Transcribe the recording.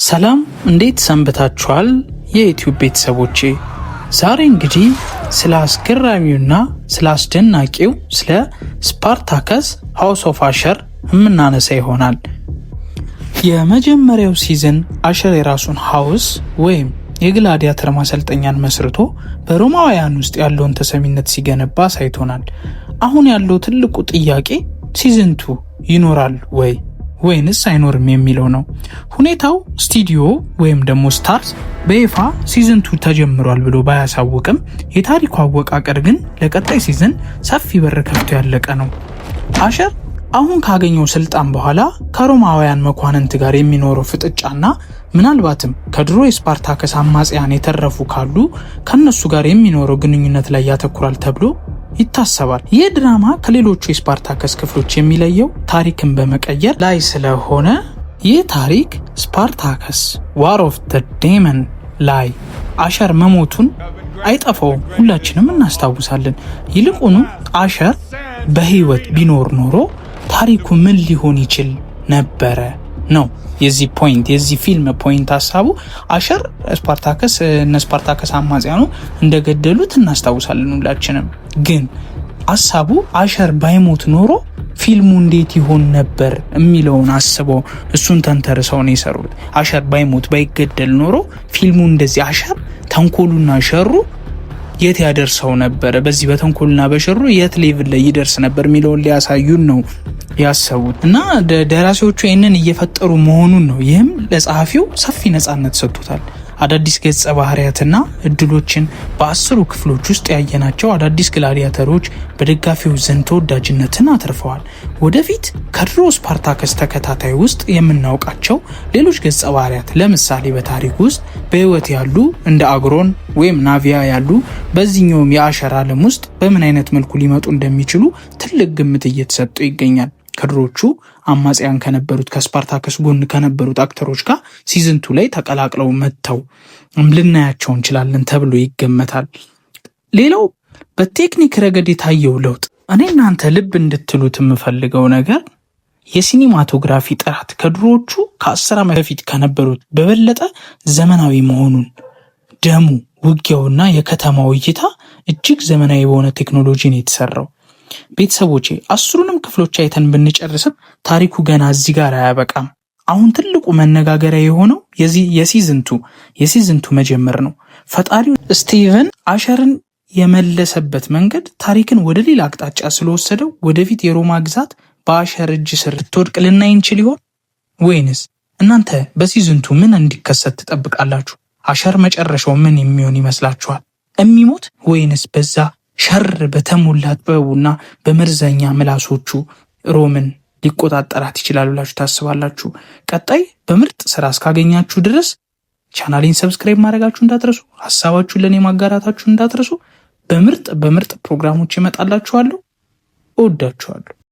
ሰላም እንዴት ሰንብታችኋል የዩቲዩብ ቤተሰቦቼ? ዛሬ እንግዲህ ስለ አስገራሚውና ስለ አስደናቂው ስለ ስፓርታከስ ሃውስ ኦፍ አሸር የምናነሳ ይሆናል። የመጀመሪያው ሲዝን አሸር የራሱን ሃውስ ወይም የግላዲያተር ማሰልጠኛን መስርቶ በሮማውያን ውስጥ ያለውን ተሰሚነት ሲገነባ ሳይቶናል። አሁን ያለው ትልቁ ጥያቄ ሲዝን 2 ይኖራል ወይንስ አይኖርም የሚለው ነው። ሁኔታው ስቱዲዮ ወይም ደግሞ ስታርስ በይፋ ሲዝን 2 ተጀምሯል ብሎ ባያሳውቅም የታሪኩ አወቃቀር ግን ለቀጣይ ሲዝን ሰፊ በር ከፍቶ ያለቀ ነው። አሸር አሁን ካገኘው ስልጣን በኋላ ከሮማውያን መኳንንት ጋር የሚኖረው ፍጥጫና ምናልባትም ከድሮ የስፓርታከስ አማጽያን የተረፉ ካሉ ከነሱ ጋር የሚኖረው ግንኙነት ላይ ያተኩራል ተብሎ ይታሰባል። ይህ ድራማ ከሌሎቹ የስፓርታከስ ክፍሎች የሚለየው ታሪክን በመቀየር ላይ ስለሆነ ይህ ታሪክ ስፓርታከስ ዋር ኦፍ ዘ ዴመን ላይ አሸር መሞቱን አይጠፋውም፣ ሁላችንም እናስታውሳለን። ይልቁኑ አሸር በህይወት ቢኖር ኖሮ ታሪኩ ምን ሊሆን ይችል ነበረ ነው የዚህ ፊልም ፖይንት ሀሳቡ። አሸር ስፓርታከስ አማጽያኑ እንደገደሉት እናስታውሳለን ሁላችንም። ግን ሀሳቡ አሸር ባይሞት ኖሮ ፊልሙ እንዴት ይሆን ነበር የሚለውን አስበው እሱን ተንተርሰው ነው የሰሩት። አሸር ባይሞት ባይገደል ኖሮ ፊልሙ እንደዚህ አሸር ተንኮሉና ሸሩ የት ያደርሰው ነበር፣ በዚህ በተንኮልና በሸሩ የት ሌቭል ላይ ይደርስ ነበር የሚለውን ሊያሳዩን ነው ያሰቡት እና ደራሲዎቹ ይህንን እየፈጠሩ መሆኑን ነው። ይህም ለጸሐፊው ሰፊ ነጻነት ሰጥቶታል። አዳዲስ ገጸ ባህሪያትና እድሎችን በ10 ክፍሎች ውስጥ ያየናቸው አዳዲስ ግላዲያተሮች በደጋፊው ዘንድ ተወዳጅነትን አትርፈዋል። ወደፊት ከድሮ ስፓርታከስ ተከታታይ ውስጥ የምናውቃቸው ሌሎች ገጸ ባህሪያት ለምሳሌ በታሪክ ውስጥ በህይወት ያሉ እንደ አግሮን ወይም ናቪያ ያሉ በዚህኛውም የአሸር ዓለም ውስጥ በምን አይነት መልኩ ሊመጡ እንደሚችሉ ትልቅ ግምት እየተሰጡ ይገኛል። ከድሮቹ አማጽያን ከነበሩት ከስፓርታከስ ጎን ከነበሩት አክተሮች ጋር ሲዝን 2 ላይ ተቀላቅለው መጥተው ልናያቸው እንችላለን ተብሎ ይገመታል። ሌላው በቴክኒክ ረገድ የታየው ለውጥ እኔ እናንተ ልብ እንድትሉት የምፈልገው ነገር የሲኒማቶግራፊ ጥራት ከድሮቹ ከ10 ዓመት በፊት ከነበሩት በበለጠ ዘመናዊ መሆኑን፣ ደሙ፣ ውጊያውና የከተማው እይታ እጅግ ዘመናዊ በሆነ ቴክኖሎጂ ነው የተሰራው። ቤተሰቦቼ 10ንም ክፍሎች አይተን ብንጨርስም ታሪኩ ገና እዚህ ጋር አያበቃም። አሁን ትልቁ መነጋገሪያ የሆነው የሲዝን 2 መጀመር ነው። ፈጣሪው ስቲቨን አሸርን የመለሰበት መንገድ ታሪክን ወደ ሌላ አቅጣጫ ስለወሰደው ወደፊት የሮማ ግዛት በአሸር እጅ ስር ትወድቅ ልናይ እንችል ይሆን? ወይንስ እናንተ በሲዝን 2 ምን እንዲከሰት ትጠብቃላችሁ? አሸር መጨረሻው ምን የሚሆን ይመስላችኋል? የሚሞት ወይንስ በዛ ሸር በተሞላ ጥበቡና በመርዘኛ ምላሶቹ ሮምን ሊቆጣጠራት ይችላል ብላችሁ ታስባላችሁ? ቀጣይ በምርጥ ስራ እስካገኛችሁ ድረስ ቻናሌን ሰብስክራይብ ማድረጋችሁ እንዳትረሱ፣ ሀሳባችሁን ለኔ ማጋራታችሁ እንዳትረሱ። በምርጥ ፕሮግራሞች እመጣላችኋለሁ። እወዳችኋለሁ።